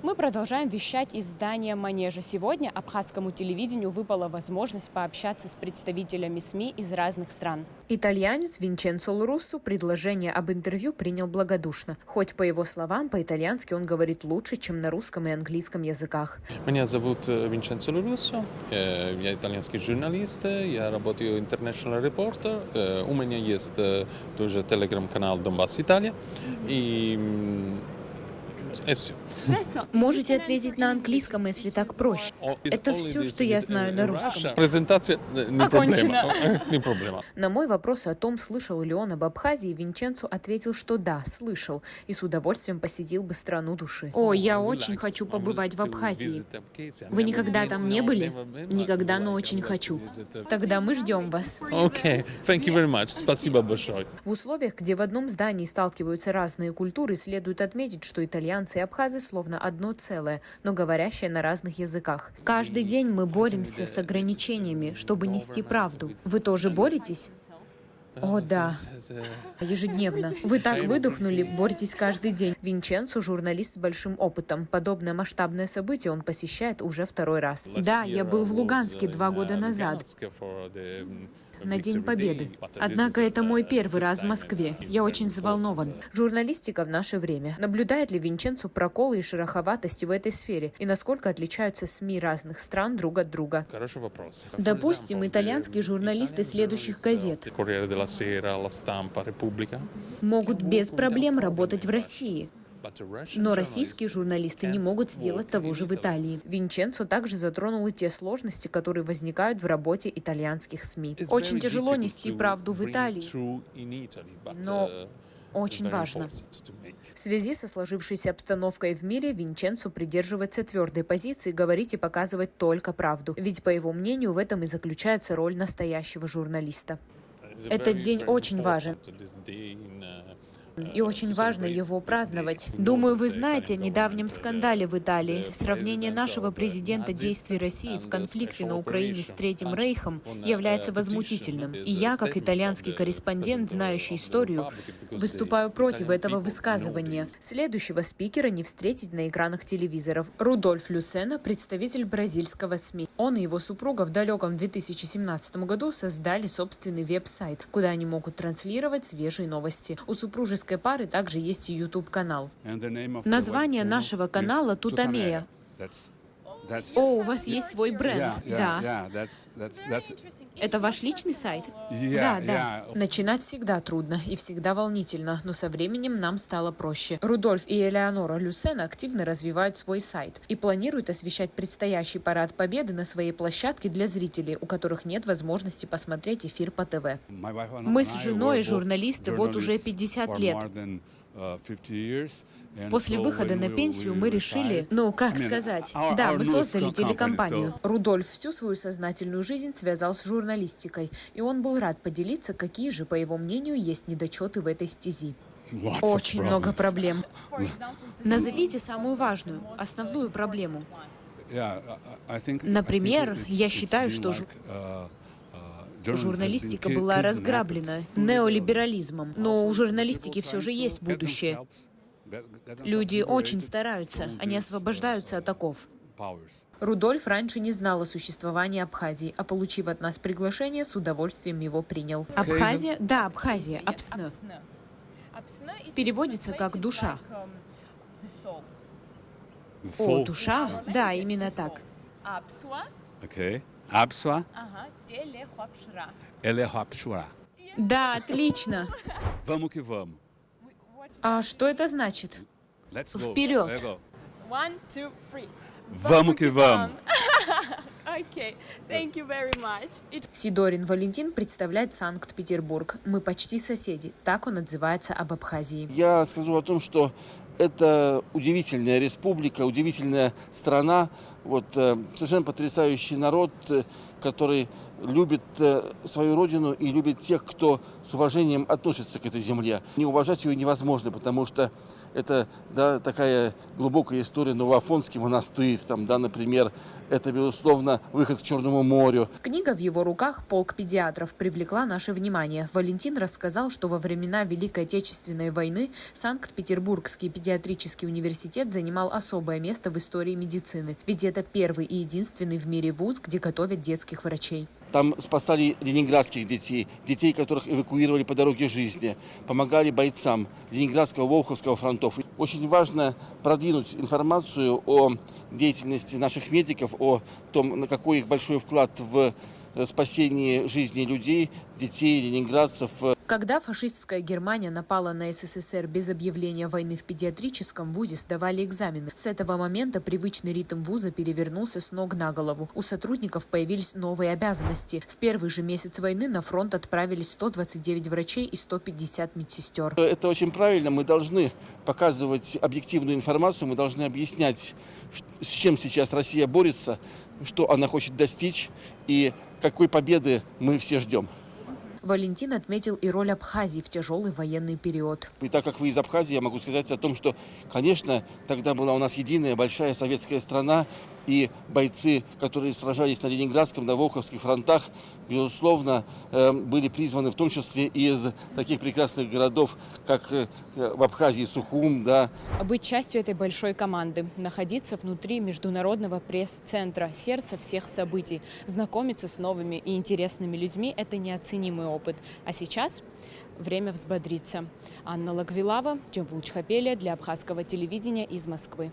Мы продолжаем вещать из здания Манежа. Сегодня абхазскому телевидению выпала возможность пообщаться с представителями СМИ из разных стран. Итальянец Винченцо Лоруссо предложение об интервью принял благодушно. Хоть, по его словам, по-итальянски он говорит лучше, чем на русском и английском языках. Меня зовут Винченцо Лоруссо, я итальянский журналист, я работаю International Reporter, у меня есть тоже телеграм-канал «Донбасс Италия», и все. Можете ответить на английском, если так проще. Это все, что я знаю на русском. Презентация не проблема. На мой вопрос о том, слышал ли он об Абхазии, Винченцо ответил, что да, слышал, и с удовольствием посетил бы страну души. О, я очень хочу побывать в Абхазии. Вы никогда там не были? Никогда, но очень хочу. Тогда мы ждем вас. Окей, thank you very much. Спасибо большое. В условиях, где в одном здании сталкиваются разные культуры, следует отметить, что итальянцы и абхазы словно одно целое, но говорящие на разных языках. Каждый день мы боремся с ограничениями, чтобы нести правду. Вы тоже боретесь? О, да. Ежедневно. Вы так выдохнули, боретесь каждый день. Винченцо – журналист с большим опытом. Подобное масштабное событие он посещает уже второй раз. Да, я был в Луганске 2 года назад, на День Победы. Однако это мой первый раз в Москве. Я очень взволнован. Журналистика в наше время. Наблюдает ли Винченцо проколы и шероховатости в этой сфере? И насколько отличаются СМИ разных стран друг от друга? Хороший вопрос. Допустим, итальянские журналисты следующих газет могут без проблем работать в России. Но российские журналисты не могут сделать того же в Италии. Винченцо также затронул и те сложности, которые возникают в работе итальянских СМИ. Очень тяжело нести правду в Италии, но очень важно. В связи со сложившейся обстановкой в мире Винченцо придерживается твердой позиции говорить и показывать только правду. Ведь, по его мнению, в этом и заключается роль настоящего журналиста. Этот день очень важен. И очень важно его праздновать. Думаю, вы знаете о недавнем скандале в Италии. Сравнение нашего президента действий России в конфликте на Украине с Третьим Рейхом является возмутительным. И я, как итальянский корреспондент, знающий историю, выступаю против этого высказывания. Следующего спикера не встретить на экранах телевизоров. Рудольф Люсена, представитель бразильского СМИ. Он и его супруга в далеком 2017 году создали собственный веб-сайт, куда они могут транслировать свежие новости. У супружеской пары также есть и YouTube-канал. Название нашего канала Тутамея. О, у вас есть свой бренд, да. Это ваш личный сайт? Да. Начинать всегда трудно и всегда волнительно, но со временем нам стало проще. Рудольф и Элеонора Люсена активно развивают свой сайт и планируют освещать предстоящий парад Победы на своей площадке для зрителей, у которых нет возможности посмотреть эфир по ТВ. Мы с женой журналисты вот уже 50 лет. После выхода на пенсию мы решили, да, мы создали телекомпанию. Рудольф всю свою сознательную жизнь связал с журналистикой, и он был рад поделиться, какие же, по его мнению, есть недочеты в этой стези. Очень много проблем. Назовите самую важную, основную проблему. Например, я считаю, что журналистика была разграблена неолиберализмом, но у журналистики все же есть будущее. Люди очень стараются, они освобождаются от оков. Рудольф раньше не знал о существовании Абхазии, а получив от нас приглашение, с удовольствием его принял. Абхазия? Да, Абхазия, Апсна. Переводится как «душа». О, душа? Да, именно так. Апсуа? Да, отлично. А что это значит? Вперед. Сидорин Валентин представляет Санкт-Петербург. Мы почти соседи. Так он отзывается об Абхазии. Я скажу о том, что это удивительная республика, удивительная страна, Вот, совершенно потрясающий народ, который любит свою родину и любит тех, кто с уважением относится к этой земле. Не уважать ее невозможно, потому что это, да, такая глубокая история. Новоафонский монастырь, там, да, например, это, безусловно, выход к Черному морю. Книга в его руках «Полк педиатров» привлекла наше внимание. Валентин рассказал, что во времена Великой Отечественной войны Санкт-Петербургский педиатрический университет занимал особое место в истории медицины. Ведь это первый и единственный в мире вуз, где готовят детских врачей. Там спасали ленинградских детей, детей, которых эвакуировали по дороге жизни, помогали бойцам Ленинградского, Волховского фронтов. Очень важно продвинуть информацию о деятельности наших медиков, о том, на какой их большой вклад в спасение жизни людей, детей, ленинградцев. Когда фашистская Германия напала на СССР без объявления войны, в педиатрическом вузе сдавали экзамены. С этого момента привычный ритм вуза перевернулся с ног на голову. У сотрудников появились новые обязанности. В первый же месяц войны на фронт отправились 129 врачей и 150 медсестер. Это очень правильно. Мы должны показывать объективную информацию, мы должны объяснять, с чем сейчас Россия борется, что она хочет достичь и какой победы мы все ждем. Валентин отметил и роль Абхазии в тяжелый военный период. И так как вы из Абхазии, я могу сказать о том, что, конечно, тогда была у нас единая большая советская страна, и бойцы, которые сражались на Ленинградском, на Волховских фронтах, безусловно, были призваны в том числе из таких прекрасных городов, как в Абхазии Сухум, да. Быть частью этой большой команды, находиться внутри международного пресс-центра, сердца всех событий, знакомиться с новыми и интересными людьми – это неоценимый опыт. А сейчас время взбодриться. Анна Лагвилава, Джамбул Чхапелия для абхазского телевидения из Москвы.